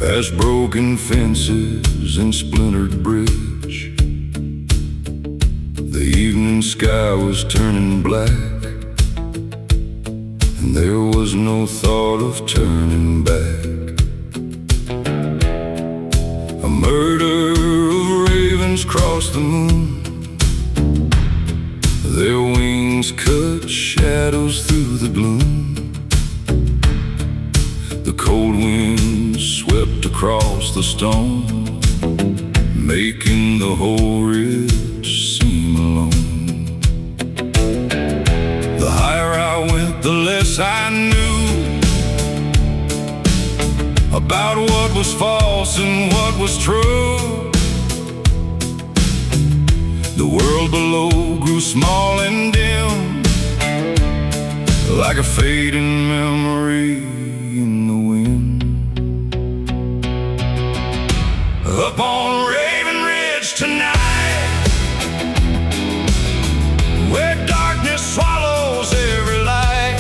past broken fences and splintered bridge. The evening sky was turning black, and there was no thought of turning back. A murder of ravens crossed the moon. Their wings cut shadows through the gloom. The cold wind swept across the stone, making the whole ridge seem alone. The higher I went, the less I knew about what was false and what was true. The world below grew small and dim, like a fading memory in the wind. Up on Raven Ridge tonight, where darkness swallows every light.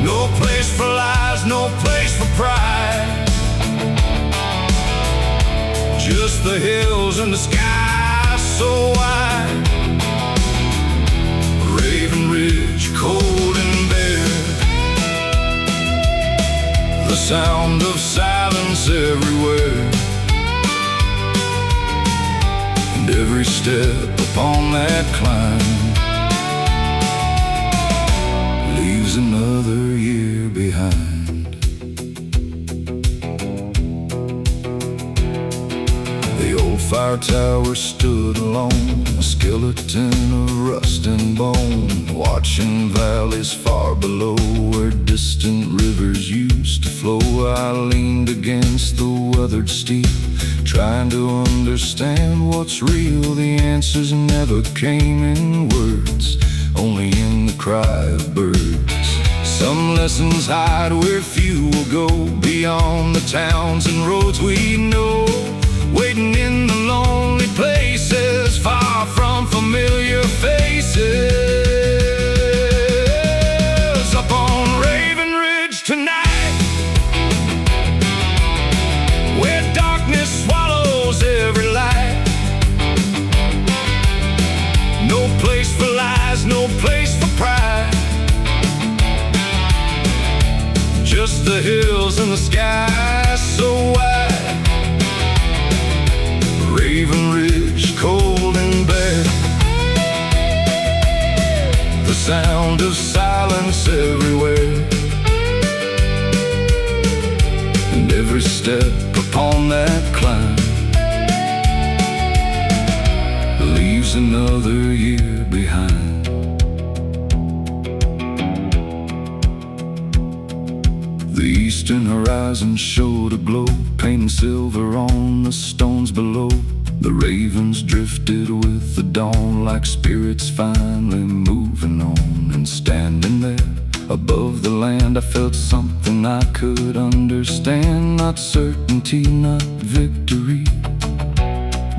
No place for lies, no place for pride. Just the hills and the sky so wide. Raven Ridge, cold and bare, the sound of silence everywhere. And every step upon that climb leaves another year behind. Fire tower stood alone, a skeleton of rust and bone, watching valleys far below where distant rivers used to flow. I leaned against the weathered steep, trying to understand what's real. The answers never came in words, only in the cry of birds. Some lessons hide where few will go, beyond the towns and roads we know. Waiting in the lonely places, far from familiar faces. Up on Raven Ridge tonight, where darkness swallows every light. No place for lies, no place for pride. Just the hills and the sky so wide. Raven Ridge, cold and bare, the sound of silence everywhere. And every step upon that climb leaves another year behind. The eastern horizon showed a glow, painting silver on the stones below. The ravens drifted with the dawn, like spirits finally moving on. And standing there above the land, I felt something I could understand. Not certainty, not victory,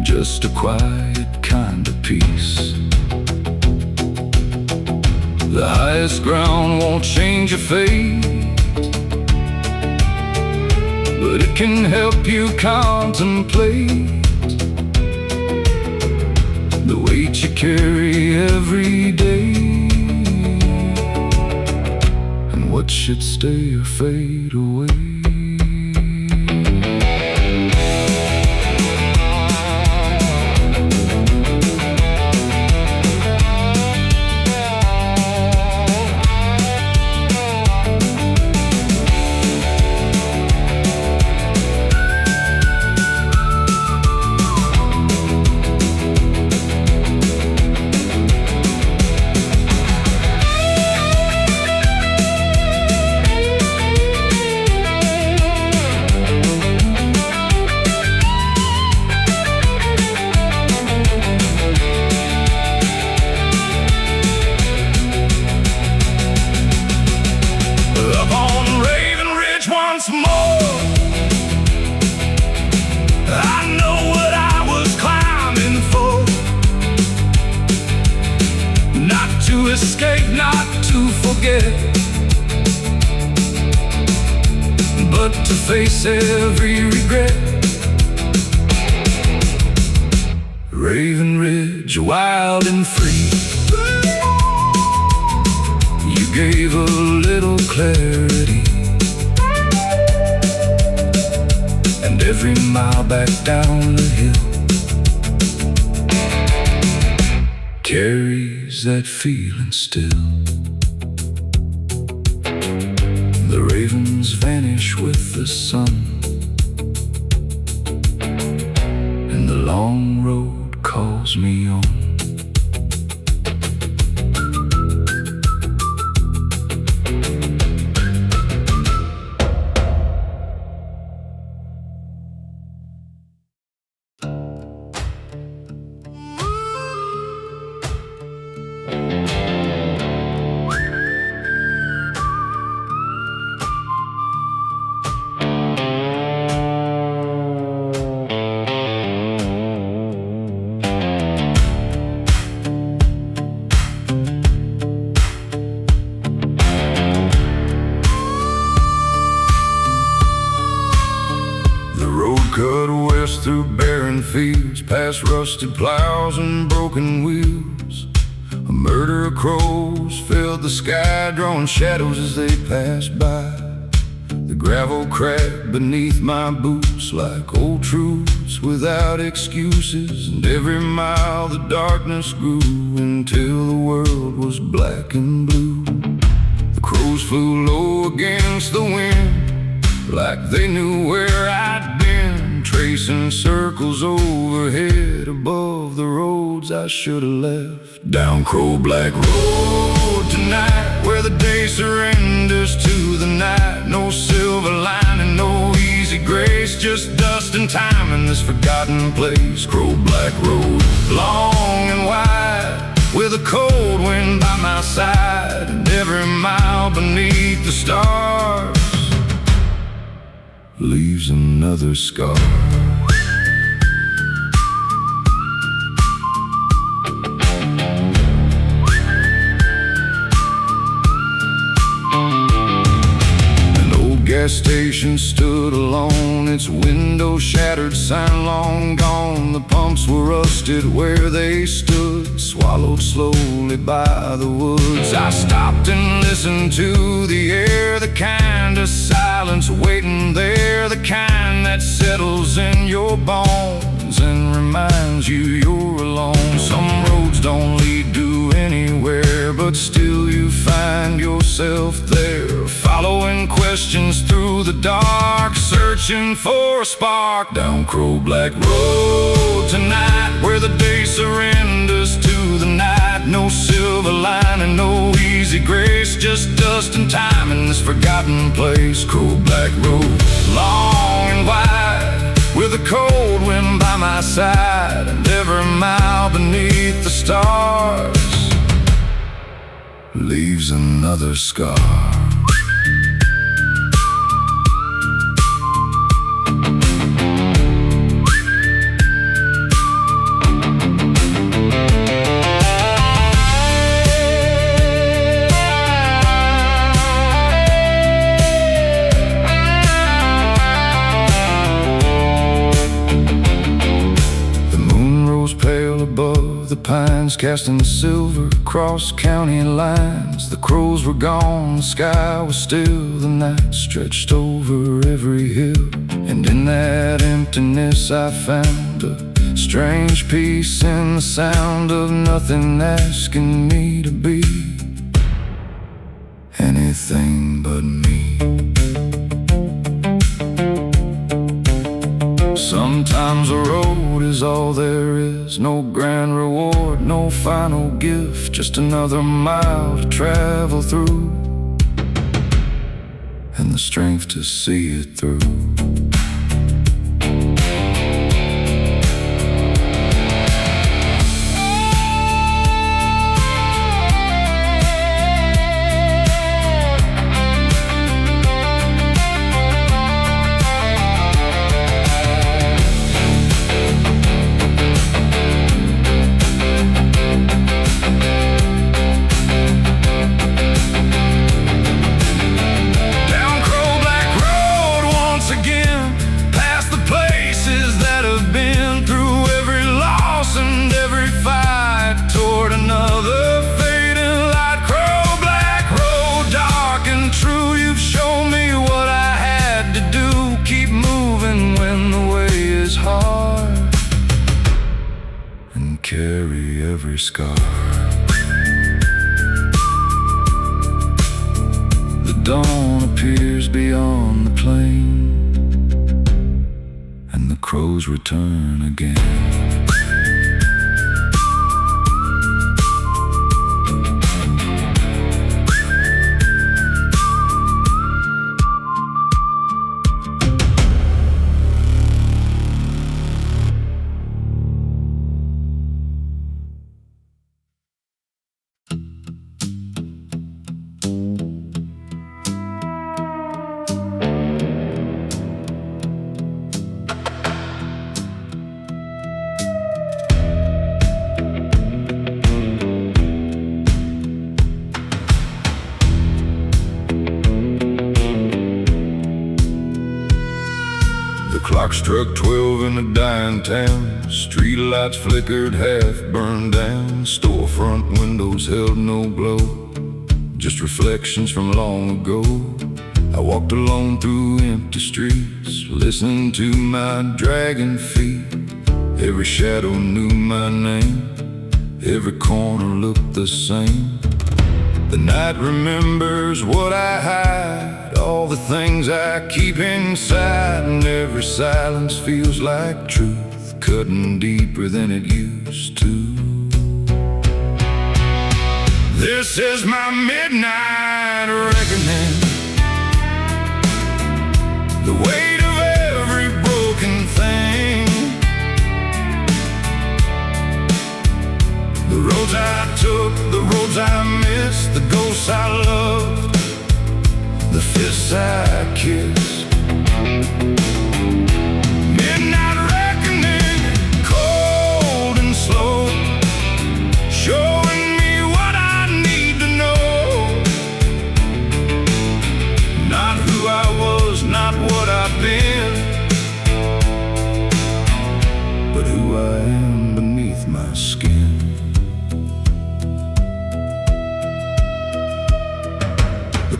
just a quiet kind of peace. The highest ground won't change your fate, but it can help you contemplate the weight you carry every day, and what should stay or fade away. Once more, I know what I was climbing for. Not to escape, not to forget, but to face every regret. Raven Ridge, wild and free, you gave a little clarity, and every mile back down the hill carries that feeling still. The ravens vanish with the sun, and the long road calls me on. Cut west through barren fields, past rusted plows and broken wheels. A murder of crows filled the sky, drawing shadows as they passed by. The gravel cracked beneath my boots like old truths without excuses, and every mile the darkness grew until the world was black and blue. The crows flew low against the wind like they knew where I'd been, tracing circles overhead above the roads I should have left. Down Crow Black Road tonight, where the day surrenders to the night. No silver lining, no easy grace, just dust and time in this forgotten place. Crow Black Road, long and wide, with a cold wind by my side, and every mile beneath the stars leaves another scar. An old gas station stood alone, its window shattered, sign long gone. The pumps were rusted where they stood, swallowed slowly by the woods. I stopped and listened to the air, the kind of silence waiting there, the kind that settles in your bones and reminds you you're alone. Some roads don't lead to anywhere, but still you find yourself there, following questions through the dark, searching for a spark. Down Crow Black Road tonight, where the day surrenders to the night. No silver lining, no easy grace, just dust and time in this forgotten place. Crow Black Road, long and wide, with a cold wind by my side, and every mile beneath the stars leaves another scar. Above the pines, casting silver across county lines. The crows were gone, the sky was still, the night stretched over every hill. And in that emptiness I found a strange peace in the sound of nothing asking me to be anything but me. Sometimes a road is all there is, no grand reward, no final gift, just another mile to travel through, and the strength to see it through. Down Crow Black Road, scar. The dawn appears beyond the plain, and the crows return again. Clock struck 12 in a dying town. Street lights flickered, half burned down. Storefront windows held no glow, just reflections from long ago. I walked alone through empty streets, listening to my dragging feet. Every shadow knew my name, every corner looked the same. The night remembers what I hide, all the things I keep inside, and every silence feels like truth, cutting deeper than it used to. This is my midnight reckoning, the weight of every broken thing. The roads I took, the roads I missed, the ghosts I loved, the fists I kissed. Midnight reckoning, cold and slow, showing me what I need to know. Not who I was, not what I've been, but who I am beneath my skin.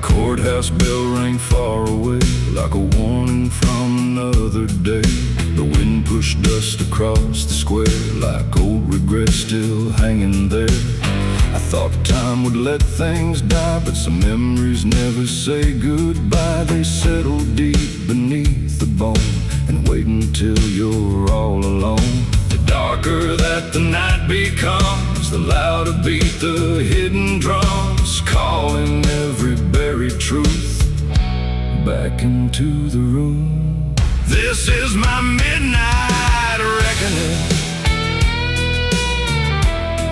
Courthouse bell rang far away, like a warning from another day. The wind pushed dust across the square, like old regrets still hanging there. I thought time would let things die, but some memories never say goodbye. They settle deep beneath the bone and wait until you're all alone. The darker that the night becomes, the louder beat the hidden drums, calling every buried truth back into the room. This is my midnight reckoning,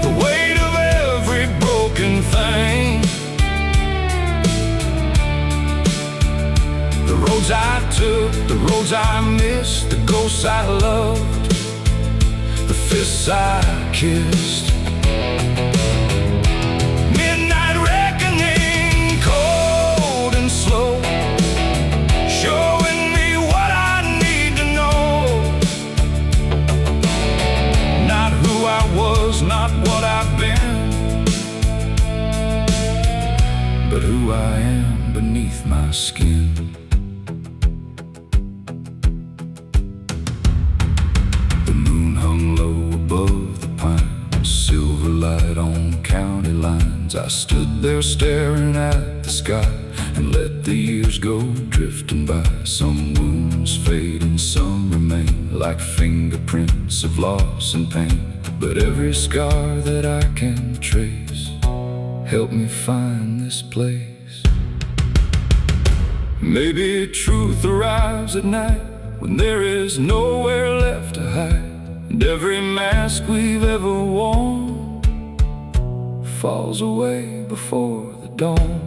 the weight of every broken thing. The roads I took, the roads I missed, the ghosts I loved, the fists I kissed. Midnight reckoning, cold and slow, showing me what I need to know. Not who I was, not what I've been, but who I am beneath my skin. The moon hung low above the pines, silver light on county lines. I stood there staring at the sky and let the years go drifting by. Some wounds fade and some remain, like fingerprints of loss and pain. But every scar that I can trace help me find this place. Maybe truth arrives at night when there is nowhere left to hide, and every mask we've ever worn falls away before the dawn.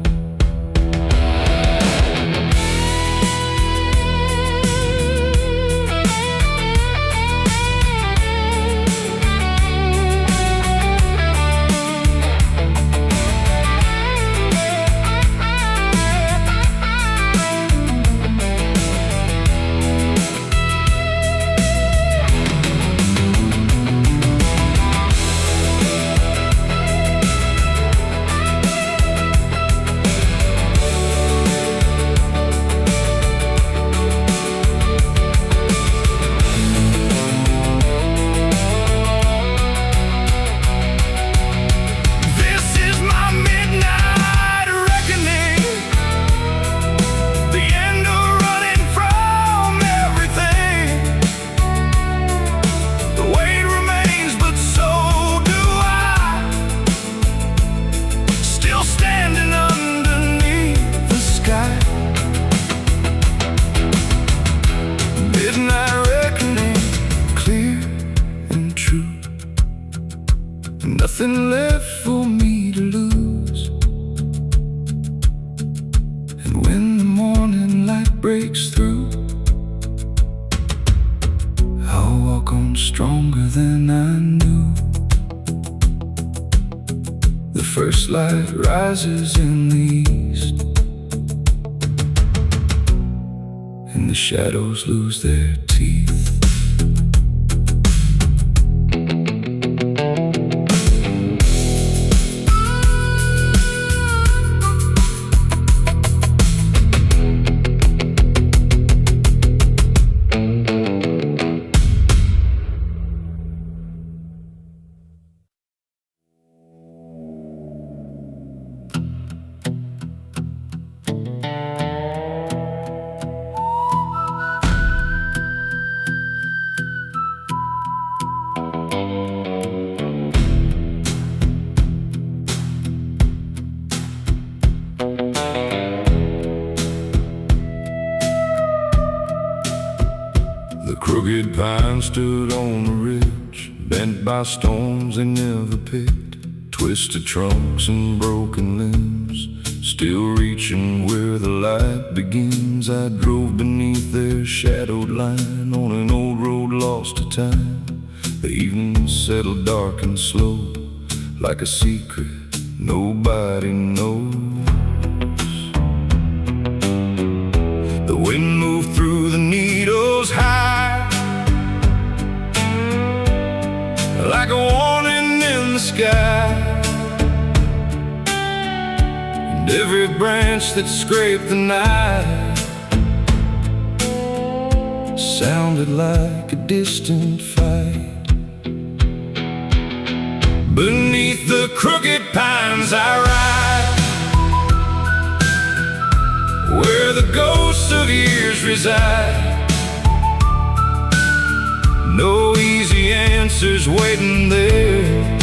breaks through. I'll walk on stronger than I knew. The first light rises in the east, and the shadows lose their teeth. The crooked pine stood on the ridge, bent by storms they never picked, twisted trunks and broken limbs, still reaching where the light begins. I drove beneath their shadowed line on an old road lost to time. The evening settled dark and slow, like a secret nobody knows. The wind moved through the needles high, like a warning in the sky, and every branch that scraped the night sounded like a distant fight. Beneath the crooked pines I ride, where the ghosts of years reside. No easy answers waiting there,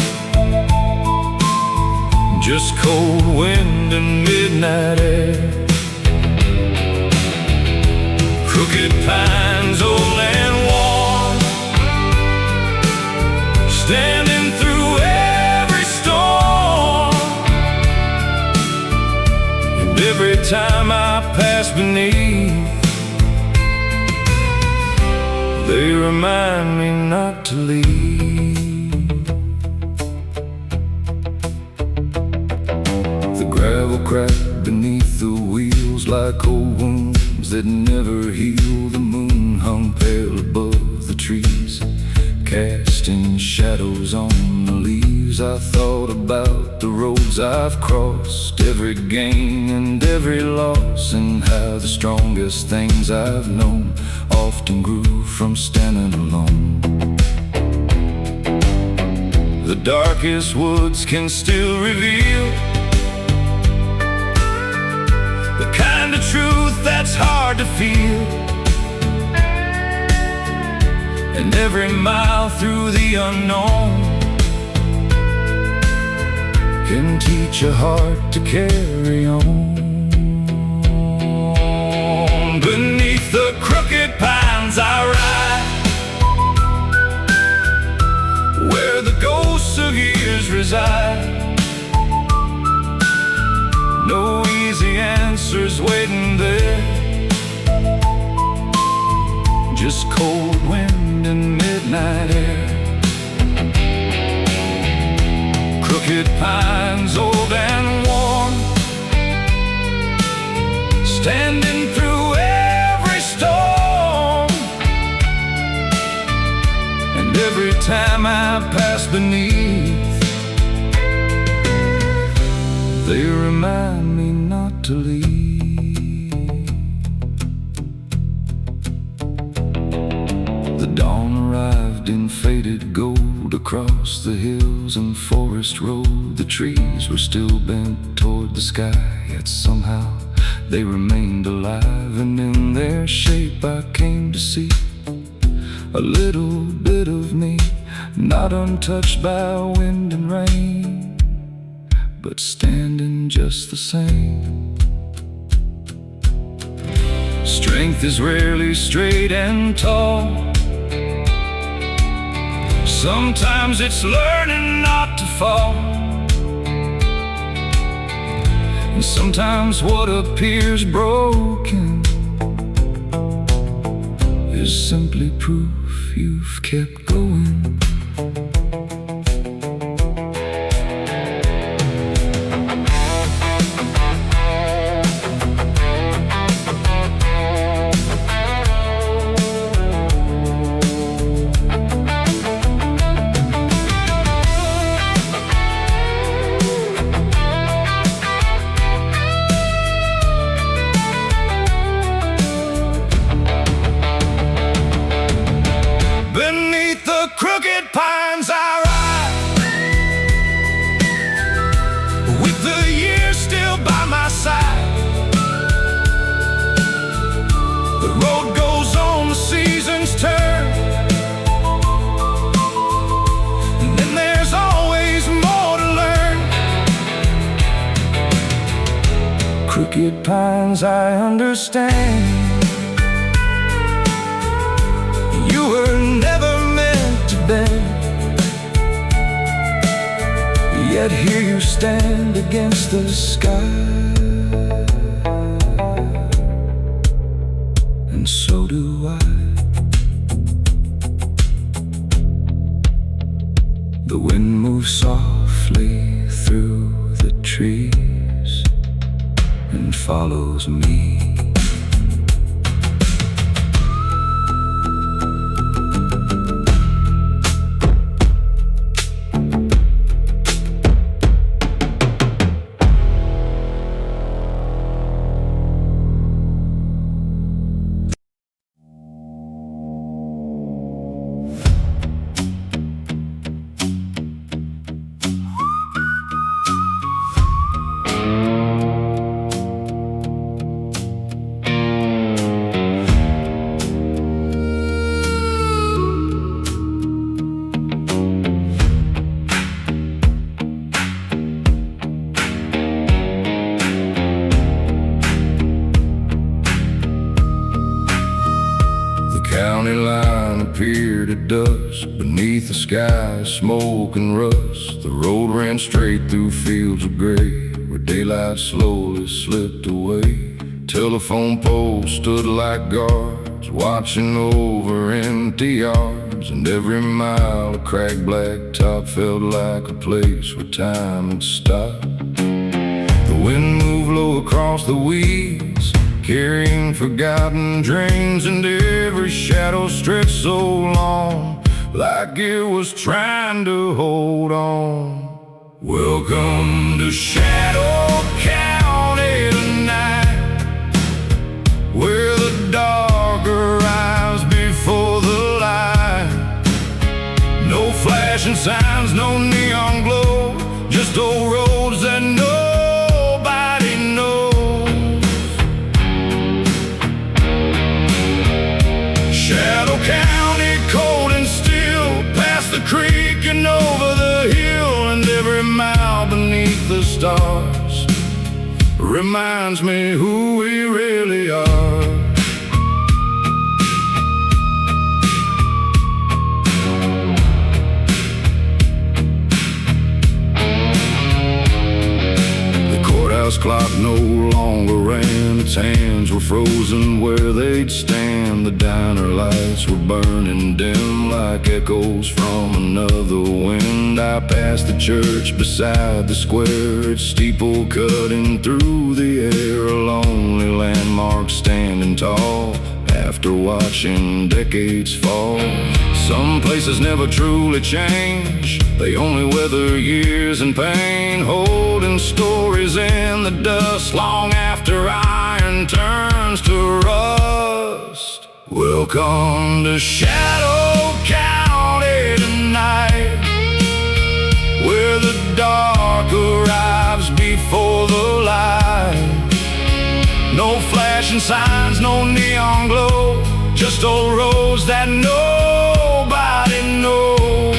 just cold wind and midnight air. Crooked pines, old and worn, standing through every storm. And every time I pass beneath, they remind me not to leave. The gravel cracked beneath the wheels like old wounds that never heal. The moon hung pale above the trees, casting shadows on the leaves. I thought about the roads I've crossed, every gain and every loss, and how the strongest things I've known often grew from standing alone. The darkest woods can still reveal the kind of truth that's hard to feel. And every mile through the unknown can teach a heart to carry on. Beneath the crooked pines I ride, where the ghosts of years reside. No easy answers waiting there, just cold wind and midnight air. Crooked pines, old and worn, standing through every storm. And every time I pass beneath, they remind me not to leave. The dawn arrived in faded gold across the hills and forest road. The trees were still bent toward the sky, yet somehow they remained alive. And in their shape I came to see a little bit of me, not untouched by wind and rain, but standing just the same. Strength is rarely straight and tall. Sometimes it's learning not to fall. And sometimes what appears broken is simply proof you've kept going. Beneath the crooked pines I ride, with the years still by my side. The road goes on, the seasons turn, and then there's always more to learn. Crooked pines, I understand. You were never meant to bend, yet here you stand against the sky. And so do I. The wind moves softly through the trees and follows me. County line appeared at dusk, beneath the sky, smoke and rust. The road ran straight through fields of gray, where daylight slowly slipped away. Telephone poles stood like guards, watching over empty yards, and every mile of cracked blacktop felt like a place where time had stopped. The wind moved low across the weeds, carrying forgotten dreams, and every shadow stretched so long, like it was trying to hold on. Welcome to Shadow County tonight, where the dark arrives before the light. No flashing signs, no neon glow, just old roads that nobody knows. Shadow County, cold and still, past the creek and over the hill, and every mile beneath the stars reminds me who we really are. The courthouse clock no longer ran, its hands were frozen where they'd stand. The diner lights were burning dim like echoes from another wind. I passed the church beside the square, its steeple cutting through the air, a lonely landmark standing tall after watching decades fall. Some places never truly change, they only weather years and pain, holding stories in the dust long after iron turns to rust. Welcome to Shadow County tonight, where the dark arrives before the light. No flashing signs, no neon glow, just old roads that nobody knows.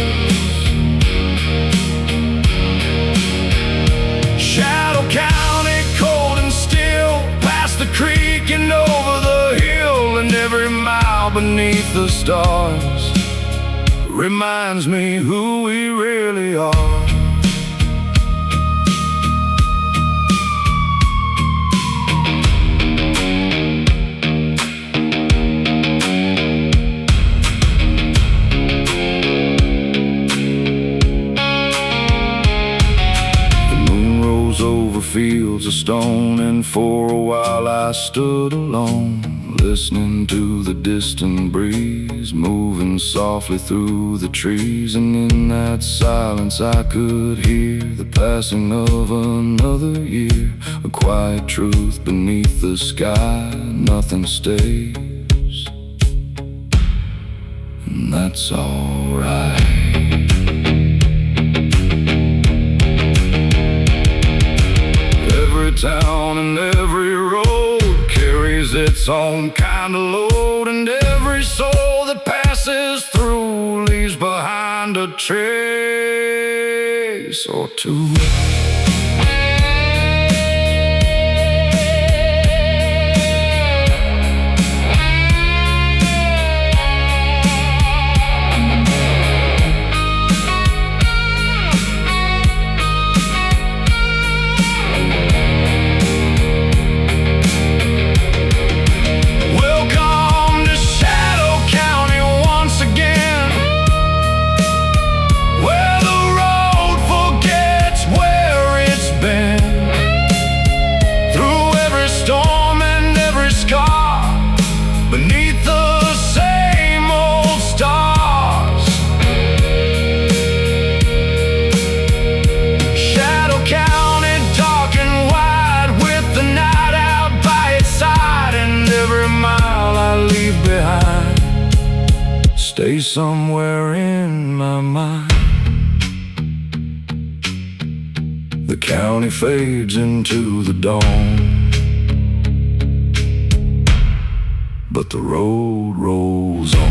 Shadow County, cold and still, past the creek and over the hill, and every mile beneath the stars reminds me who we really are. fields of stone. And for a while I stood alone, listening to the distant breeze moving softly through the trees. And in that silence I could hear the passing of another year, a quiet truth beneath the sky: nothing stays, and that's alright. Every town and every road carries its own kind of load, and every soul that passes through leaves behind a trace or two. Stay somewhere in my mind. The county fades into the dawn, but the road rolls on.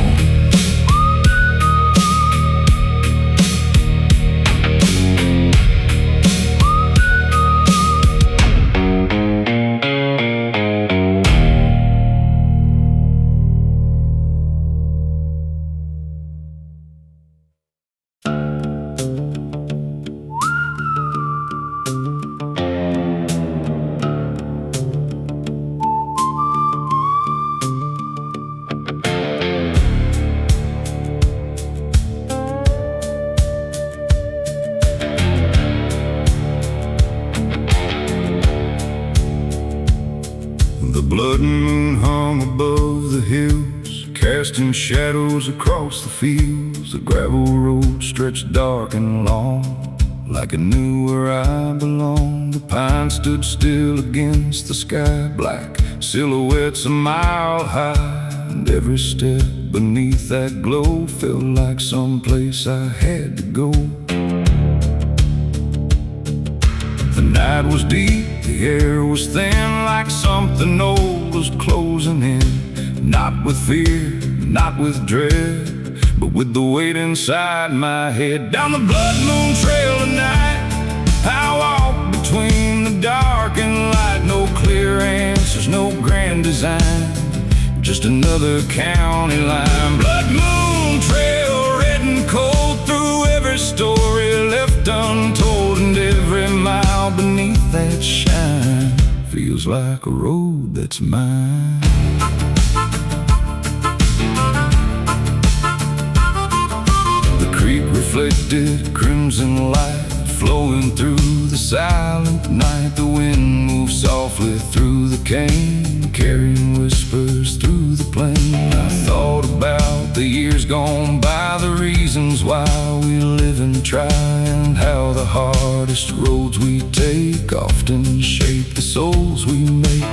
The blood moon hung above the hills, casting shadows across the fields. The gravel road stretched dark and long, like it knew where I belonged. The pine stood still against the sky, black silhouettes a mile high, and every step beneath that glow felt like some place I had to go. The night was deep, the air was thin, like something old was closing in. Not with fear, not with dread, but with the weight inside my head. Down the blood moon trail tonight, I walk between the dark and light. No clear answers, no grand design, just another county line. Blood moon trail, red and cold, through every story left untold, and every mile beneath that shine feels like a road that's mine. The creek reflected crimson light flowing through the silent night. The wind moved softly through the cane, carrying whispers through the plain. I thought about the years gone by, the reasons why we live and try, and how the hardest roads we take often shape the souls we make.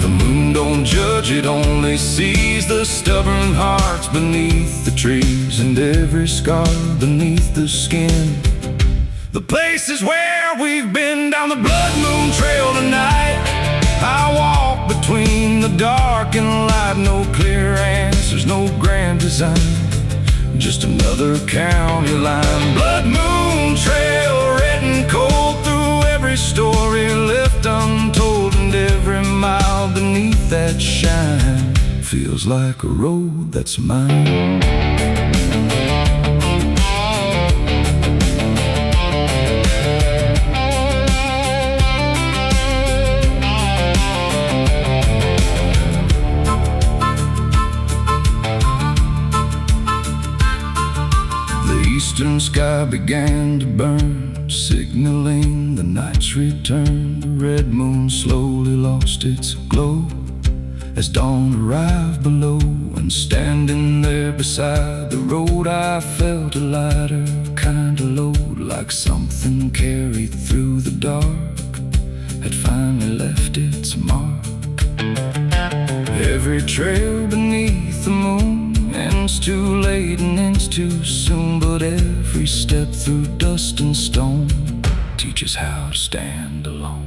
The moon don't judge, it only sees the stubborn hearts beneath the trees, and every scar beneath the skin. The places where we've been. Down the blood moon trail tonight, I walk between the dark and light. No clear answers, no grand design, just another county line. Blood moon trail, red and cold, through every story left untold, and every mile beneath that shine feels like a road that's mine. eastern sky began to burn, signaling the night's return. The red moon slowly lost its glow as dawn arrived below. And standing there beside the road, I felt a lighter kind of load, like something carried through the dark had finally left its mark. Every trail beneath the moon ends too late and ends too soon, but every step through dust and stone teaches how to stand alone.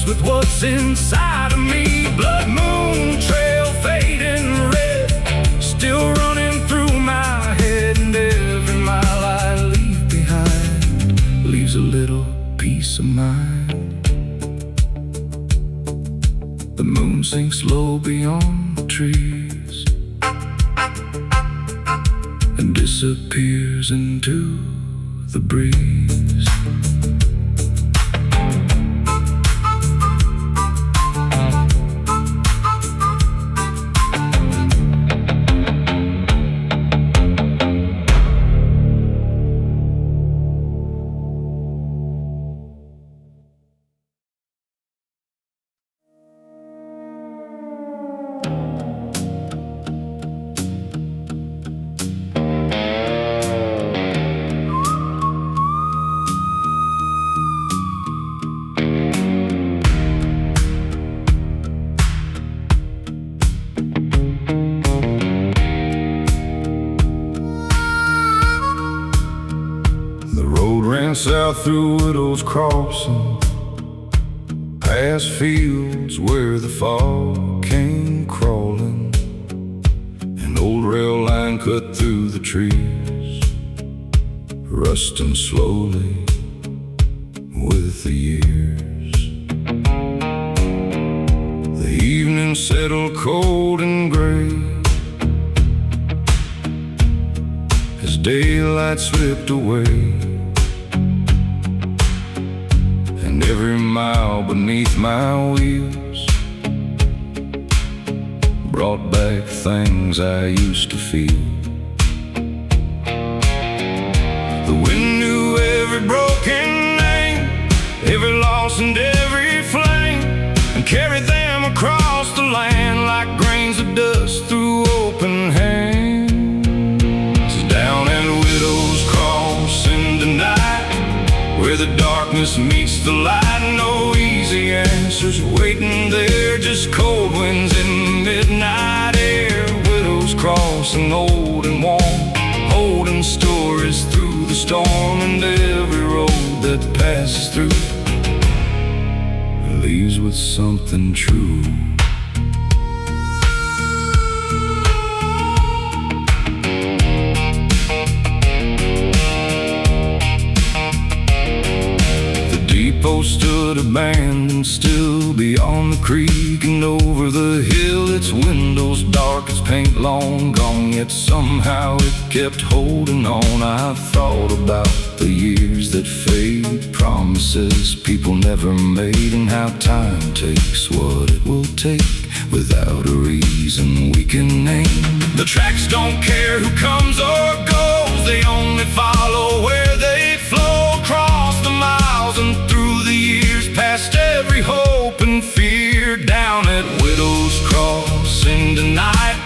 With what's inside of me. Blood moon trail fading red, still running through my head. And every mile I leave behind leaves a little peace of mind. The moon sinks low beyond the trees and disappears into the breeze. South through Widow's Crossing, past fields where the fog came crawling. An old rail line cut through the trees, rusting slowly with the years. The evening settled cold and gray as daylight slipped away. Every mile beneath my wheels brought back things I used to feel. The wind knew every broken name, every loss and every flame, and carried them across the land like grains of dust through open hands. Down at Widow's Crossing tonight, where the darkness meets the light, no easy answers waiting there, just cold winds in the midnight air. Widow's Crossing, old and warm, holding stories through the storm. And every road that passes through leaves with something true. Depot stood abandoned, still beyond the creek and over the hill. Its windows dark as paint, long gone, yet somehow it kept holding on. I thought about the years that fade, promises people never made, and how time takes what it will take without a reason we can name. The tracks don't care who comes or goes, they only follow where they flow. Across the miles and through the years, past every hope and fear. Down at Widow's Crossing tonight,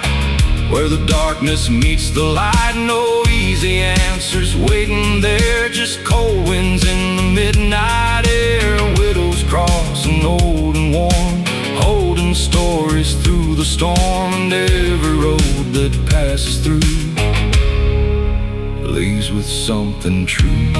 where the dark darkness meets the light, no easy answers waiting there, just cold winds in the midnight air. Widows crossing old and worn, holding stories through the storm, and every road that passes through leaves with something true.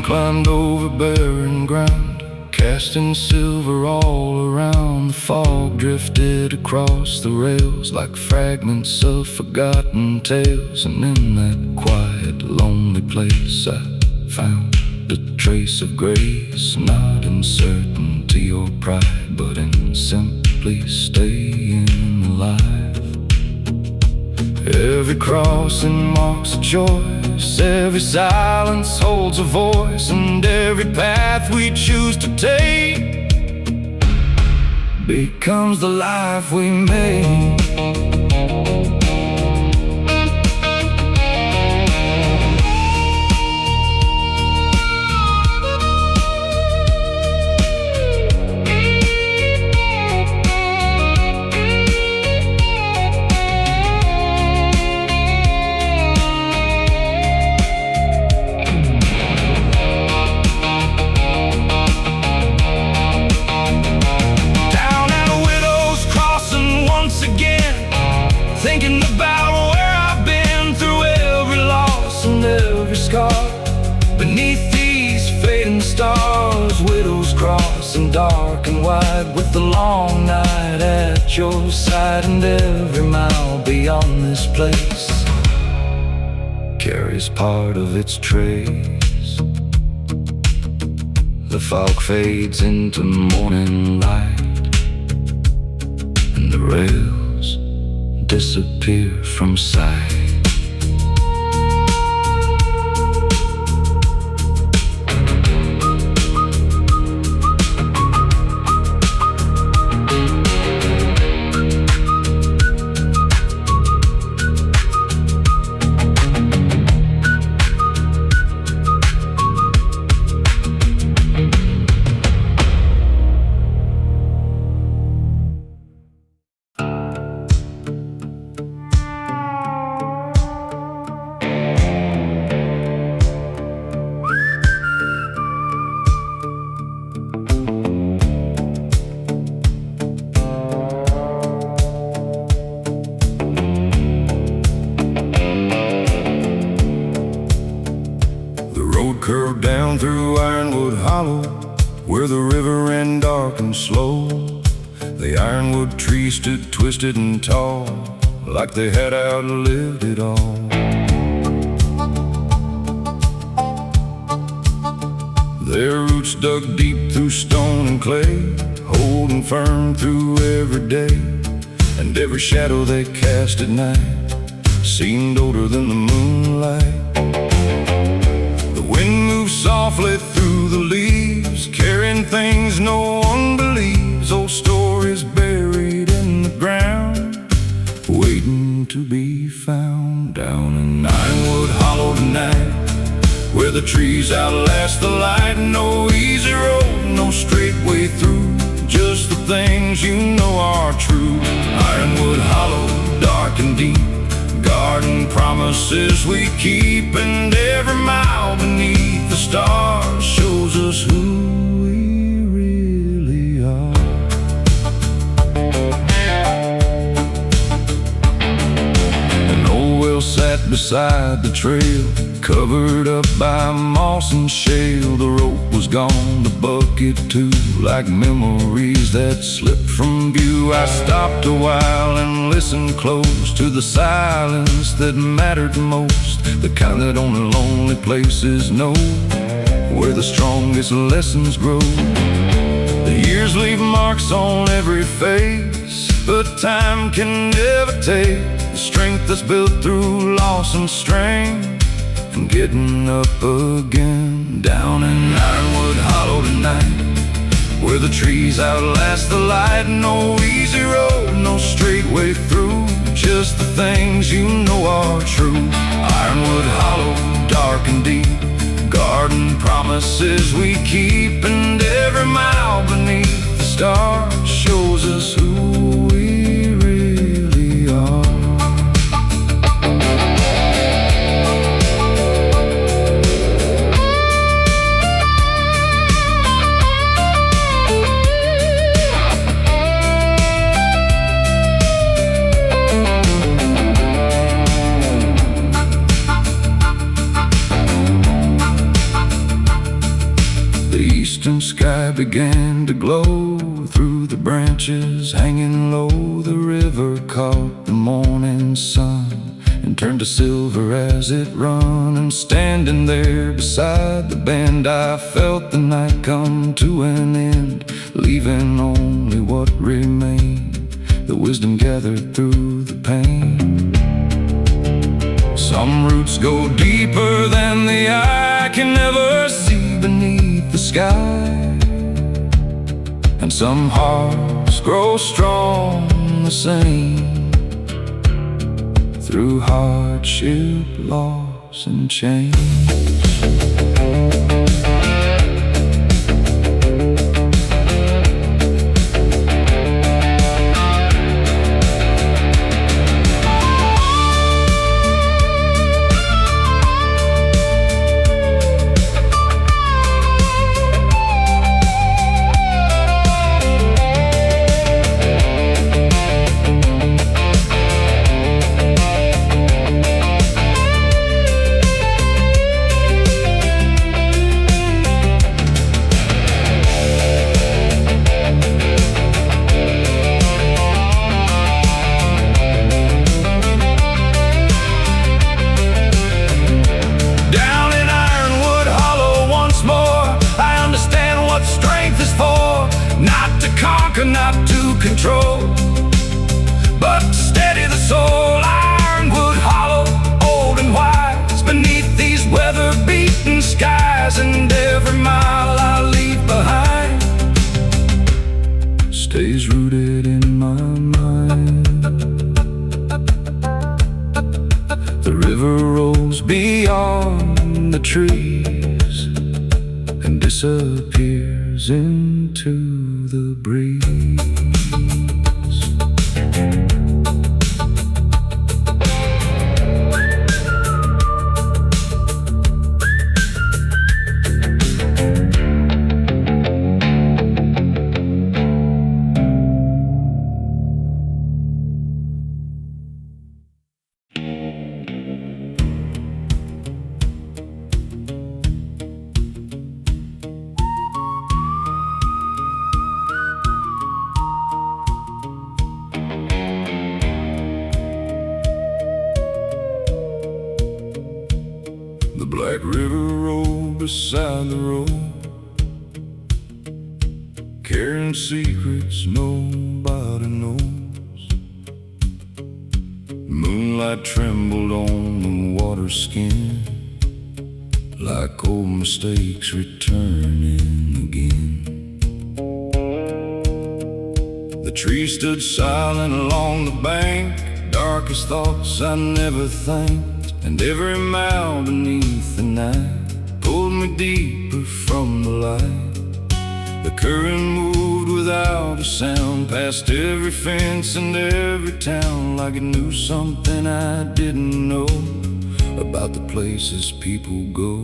Climbed over barren ground, casting silver all around. The fog drifted across the rails like fragments of forgotten tales. And in that quiet, lonely place I found a trace of grace, not in certainty or pride, but in simply staying alive. Every crossing marks a choice, every silence holds a voice, and every path we choose to take becomes the life we make. Thinking about where I've been through every loss and every scar. Beneath these fading stars, widows crossing dark and wide, with the long night at your side. And every mile beyond this place carries part of its trace. The fog fades into morning light, and the rails disappear from sight. Curved down through Ironwood Hollow, where the river ran dark and slow. The ironwood trees stood twisted and tall, like they had outlived it all. Their roots dug deep through stone and clay, holding firm through every day. And every shadow they cast at night seemed older than the moonlight. Wind moves softly through the leaves, carrying things no one believes. Old stories buried in the ground, waiting to be found. Down in Ironwood Hollow tonight, where the trees outlast the light. No easy road, no straight way through, just the things you know are true. Ironwood Hollow, dark and deep, garden promises we keep, and every mile beneath the stars shows us who we really are. An old well sat beside the trail, covered up by moss and shale. The rope was gone, the bucket too, like memories that slipped from view. I stopped a while and listened close to the silence that mattered most, the kind that only lonely places know, where the strongest lessons grow. The years leave marks on every face, but time can never take the strength that's built through loss and strain. and getting up again. Down in Ironwood Hollow tonight, where the trees outlast the light. No easy road, no straight way through, just the things you know are true. Ironwood Hollow, dark and deep, garden promises we keep, and every mile beneath the stars shows us who we really are. The eastern sky began to glow through the branches hanging low. The river caught the morning sun and turned to silver as it run. And standing there beside the band, I felt the night come to an end, leaving only what remained, the wisdom gathered through the pain. Some roots go deeper than the eye can ever see beneath the sky, and some hearts grow strong the same through hardship, loss, and change. Not to control, but to steady the soul. Ironwood Hollow, old and wise, beneath these weather-beaten skies. And every mile I leave behind stays rooted in my mind. The river rolls beyond the trees and disappears into the breeze. The Black River road beside the road, carrying secrets nobody knows. Moonlight trembled on the water skin, like old mistakes returning again. The trees stood silent along the bank, darkest thoughts I never think. And every mile beneath the night pulled me deeper from the light. The current moved without a sound, past every fence and every town, like it knew something I didn't know about the places people go.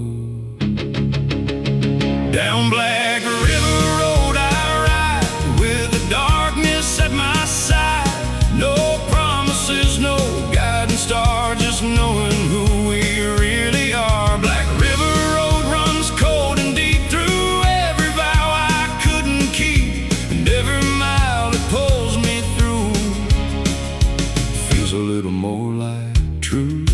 Down Black River Road I ride, with the darkness at my side. No promises, no guiding star, just knowing who we really are. Black River Road runs cold and deep through every vow I couldn't keep, and every mile it pulls me through feels a little more like truth.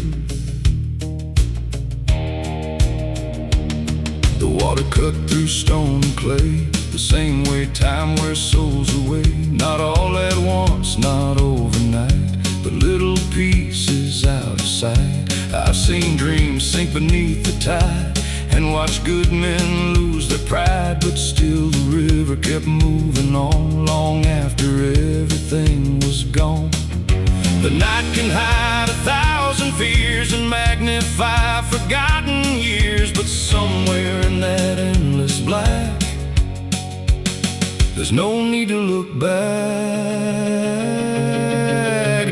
The water cut through stone and clay, the same way time wears souls away. Not all at once, not overnight, but little pieces out of sight. I've seen dreams sink beneath the tide and watched good men lose their pride, but still the river kept moving on long after everything was gone. The night can hide 1,000 fears and magnify forgotten years, but somewhere in that endless black, there's no need to look back.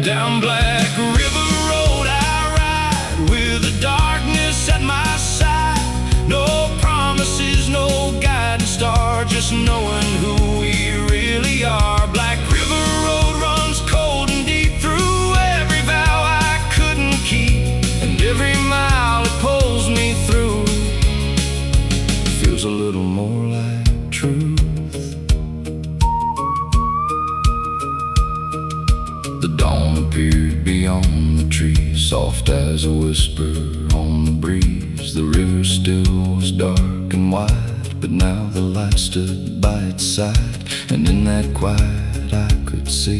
Down Black River Road I ride with the darkness at my side. No promises, no guiding star, just knowing who we really are. Black River Road runs cold and deep through every vow I couldn't keep, and every mile it pulls me through feels a little more like truth. The dawn appeared beyond the trees, soft as a whisper on the breeze. The river still was dark and wide, but now the light stood by its side, and in that quiet I could see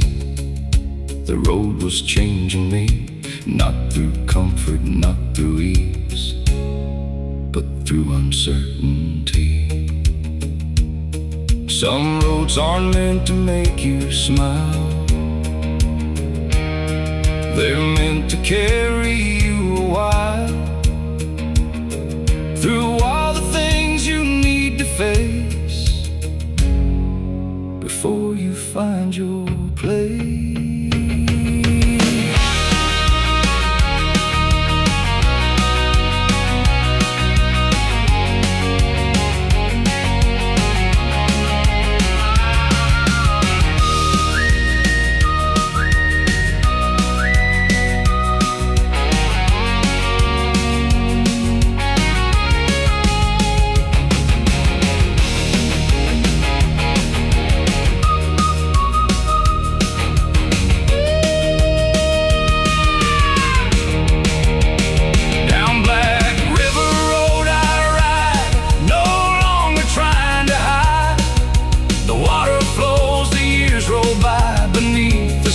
the road was changing me, not through comfort, not through ease, but through uncertainty. Some roads aren't meant to make you smile, they're meant to carry you a while through all the things you need to face before you find your place.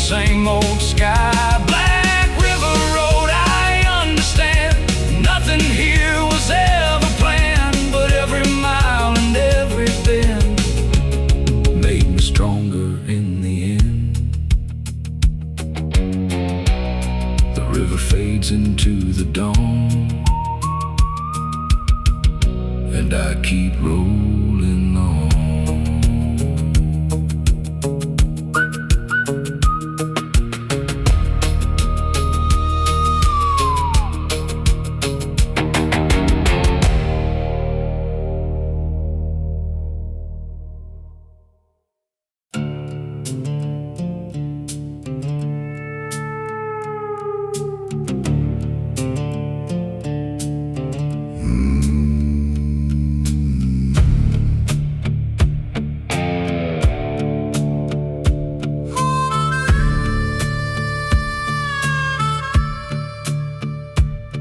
Same old sky, Black River Road, I understand. Nothing here was ever planned, but every mile and every bend made me stronger in the end. The river fades into the dawn, and I keep rolling on.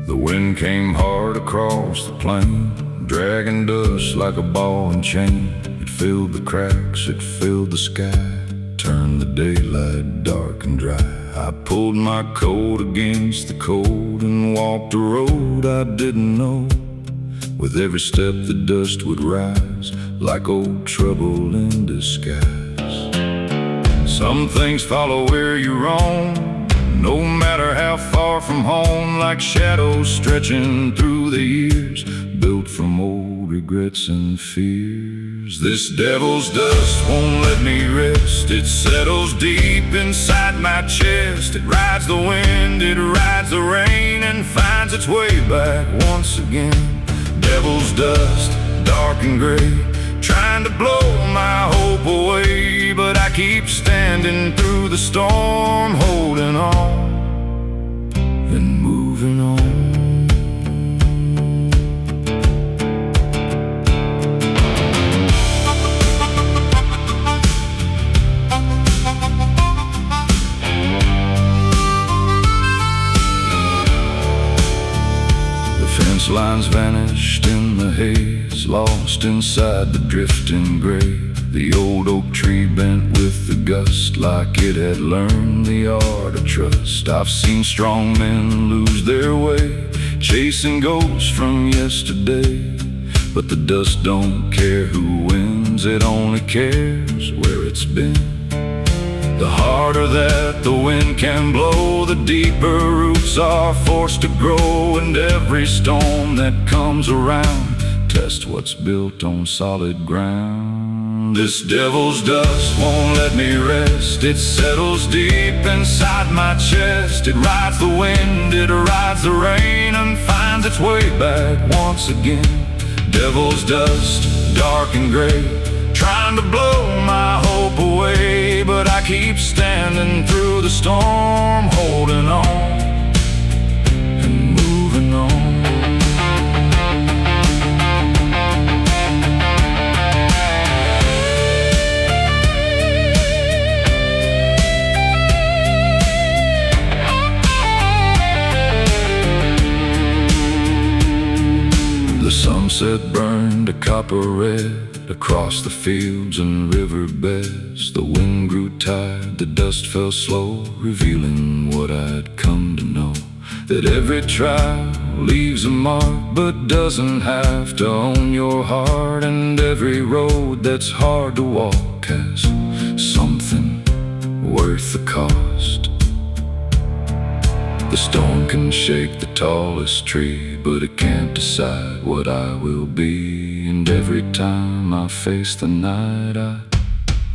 The wind came hard across the plain, dragging dust like a ball and chain. It filled the cracks, it filled the sky, turned the daylight dark and dry. I pulled my coat against the cold and walked a road I didn't know. With every step the dust would rise, like old trouble in disguise. Some things follow where you roam, no matter how far from home, like shadows stretching through the years, built from old regrets and fears. This devil's dust won't let me rest, it settles deep inside my chest. It rides the wind, it rides the rain, and finds its way back once again. Devil's dust, dark and gray, trying to blow my hope away, but I keep standing through the storm, holding on and moving on. The fence lines vanished in the haze, lost inside the drifting grave. The old oak tree bent with the gust, like it had learned the art of trust. I've seen strong men lose their way, chasing ghosts from yesterday. But the dust don't care who wins, it only cares where it's been. The harder that the wind can blow, the deeper roots are forced to grow. And every storm that comes around tests what's built on solid ground. This devil's dust won't let me rest. It settles deep inside my chest. It rides the wind, it rides the rain, and finds its way back once again. Devil's dust, dark and gray, trying to blow my hope away. But I keep standing through the storm, holding on and moving on. The sunset burned a copper red across the fields and riverbeds. The wind grew tired, the dust fell slow, revealing what I'd come to know. That every trial leaves a mark, but doesn't have to own your heart. And every road that's hard to walk has something worth the cost. The storm can shake the tallest tree, but it can't decide what I will be. And every time I face the night, I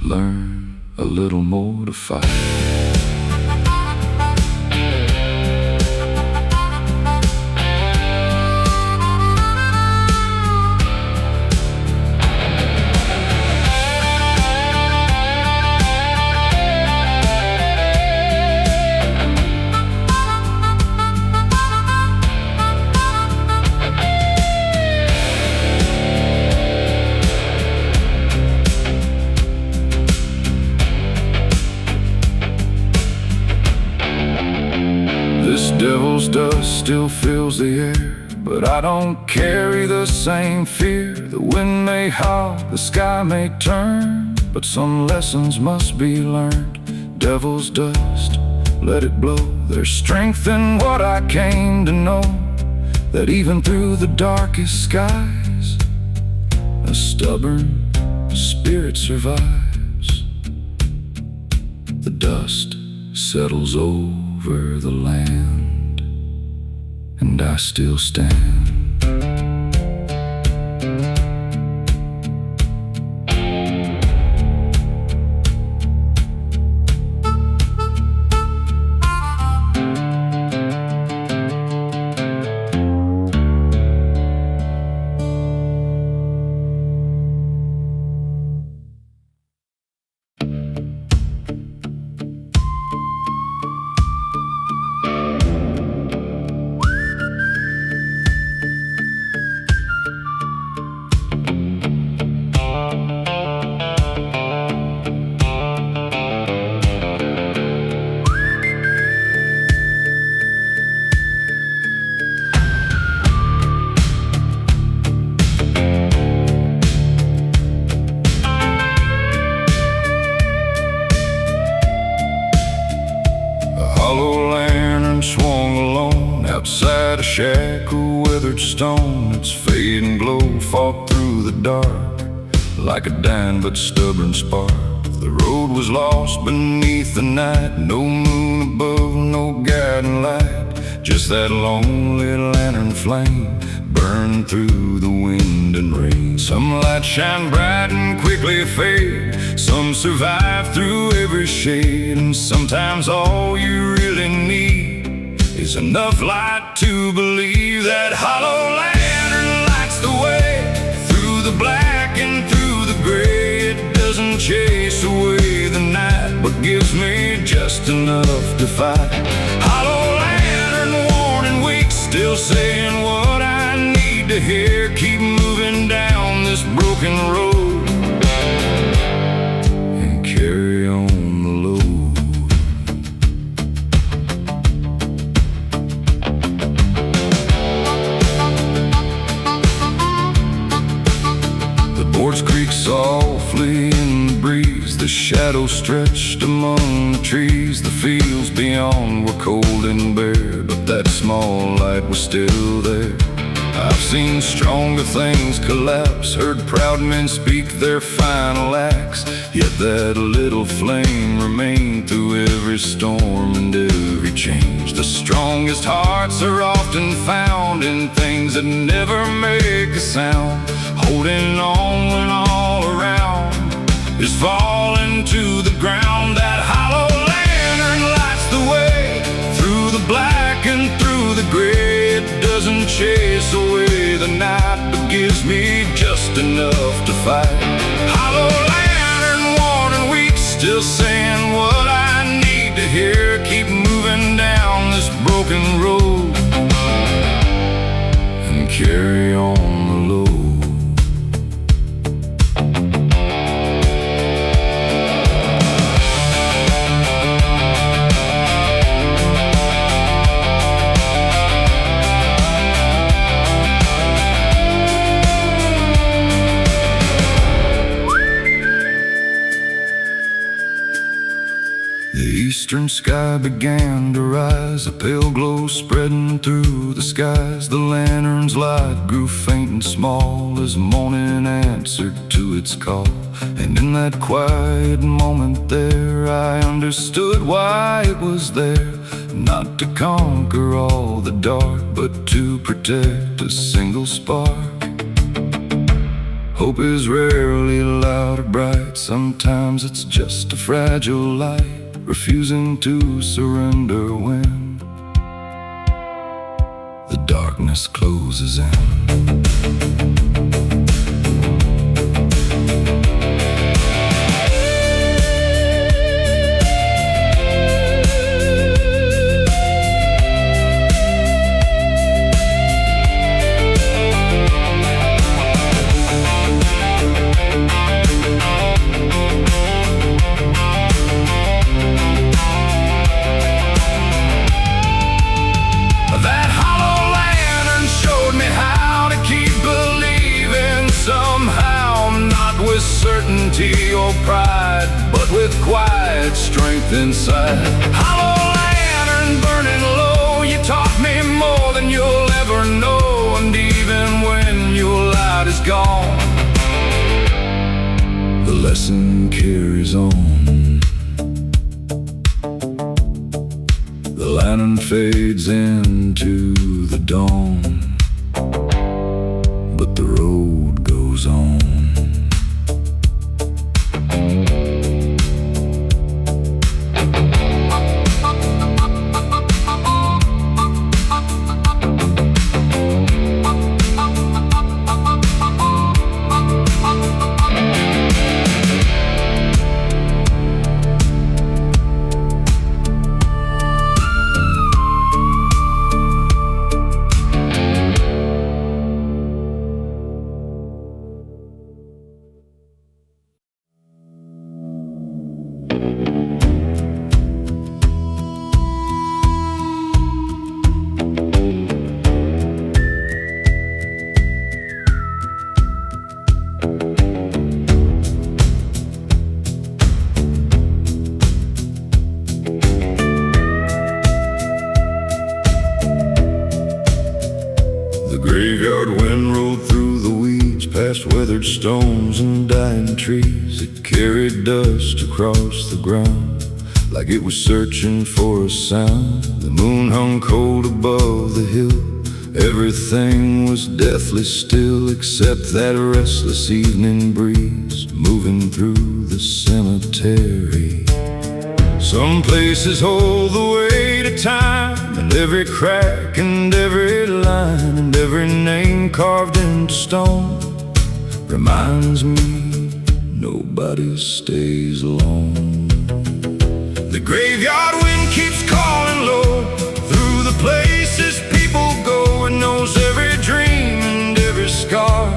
learn a little more to fight. Devil's dust still fills the air, but I don't carry the same fear. The wind may howl, the sky may turn, but some lessons must be learned. Devil's dust, let it blow. There's strength in what I came to know, that even through the darkest skies, a stubborn spirit survives. The dust settles over the land, and I still stand. Swung alone outside a shack of weathered stone. Its fading glow fought through the dark like a dying but stubborn spark. The road was lost beneath the night, no moon above, no guiding light, just that lonely lantern flame burn through the wind and rain. Some lights shine bright and quickly fade, some survive through every shade. And sometimes all you really need is enough light to believe that hollow lantern lights the way through the black and through the gray. It doesn't chase away the night, but gives me just enough to fight. Hollow lantern warning weak, still saying what I need to hear. Keep moving down this broken road and carry on the load. Creek all softly in the breeze. The shadows stretched among the trees. The fields beyond were cold and bare, but that small light was still there. I've seen stronger things collapse, heard proud men speak their final acts, yet that little flame remained through every storm and every change. The strongest hearts are often found in things that never make a sound, holding on when all around is falling to the ground. That hollow lantern lights the way through the black and through the gray. It doesn't chase away the night, but gives me just enough to fight. Hollow lantern, worn and weak, still saying what I need to hear. Keep moving down this broken road and carry on the load. The eastern sky began to rise, a pale glow spreading through the skies. The lantern's light grew faint and small as morning answered to its call. And in that quiet moment there, I understood why it was there. Not to conquer all the dark, but to protect a single spark. Hope is rarely loud or bright, sometimes it's just a fragile light, refusing to surrender when the darkness closes in. Certainty or pride, but with quiet strength inside. Hollow lantern burning low, you taught me more than you'll ever know. And even when your light is gone, the lesson carries on. The lantern fades into the dawn, but the road goes on. Graveyard wind rolled through the weeds, past weathered stones and dying trees. It carried dust across the ground, like it was searching for a sound. The moon hung cold above the hill, everything was deathly still, except that restless evening breeze moving through the cemetery. Some places hold the weight of time, and every crack and every line and every name carved into stone reminds me nobody stays alone. The graveyard wind keeps calling low through the places people go. It knows every dream and every scar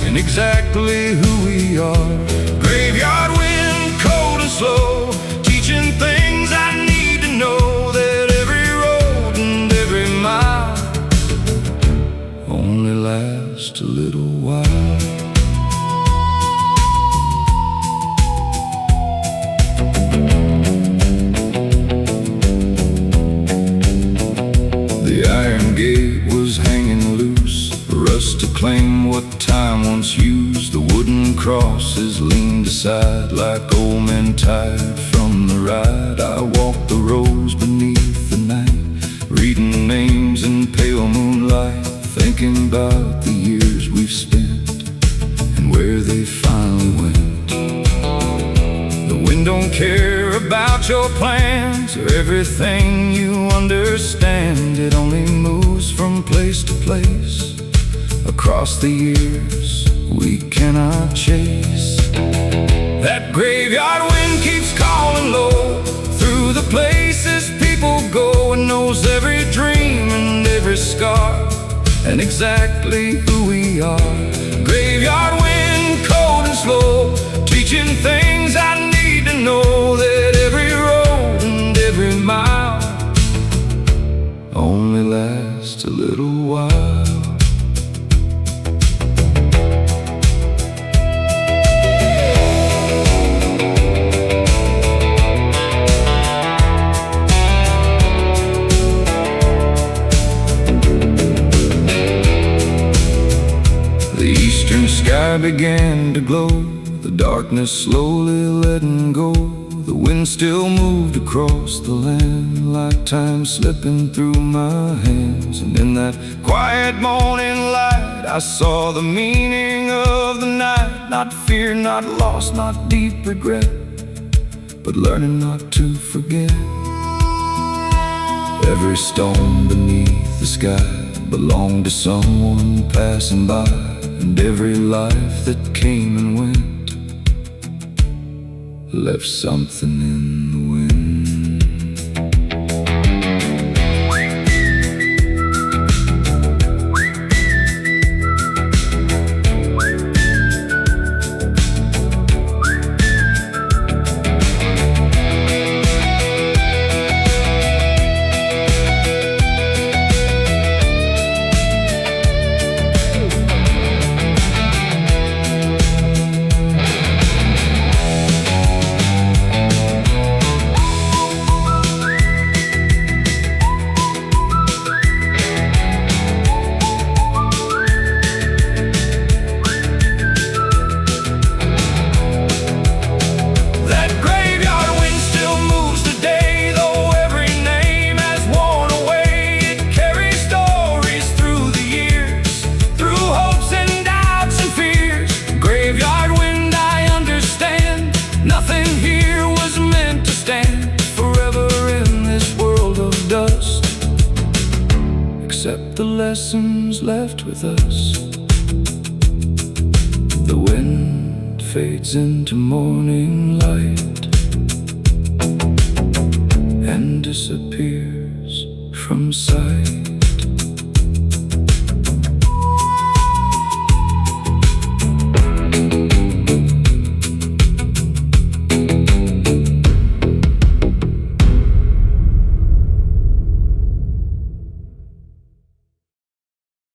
and exactly who we are. Graveyard wind, cold and slow, teaching things I need to know, that every road and every mile only lasts a little while. reclaim what time once used. The wooden crosses leaned aside like old men tired from the ride. I walked the rows beneath the night, reading names in pale moonlight, thinking about the years we've spent and where they finally went. The wind don't care about your plans or everything you understand. It only moves from place to place across the years we cannot chase. That graveyard wind keeps calling low through the places people go, and knows every dream and every scar and exactly who we are. Graveyard wind, cold and slow, teaching things I need to know. That every road and every mile only lasts a little while. The eastern sky began to glow, the darkness slowly letting go. The wind still moved across the land like time slipping through my hands. And in that quiet morning light, I saw the meaning of the night. Not fear, not loss, not deep regret, but learning not to forget. Every stone beneath the sky belonged to someone passing by, and every life that came and went left something in the wind. Except the lessons left with us. The wind fades into morning light and disappears from sight.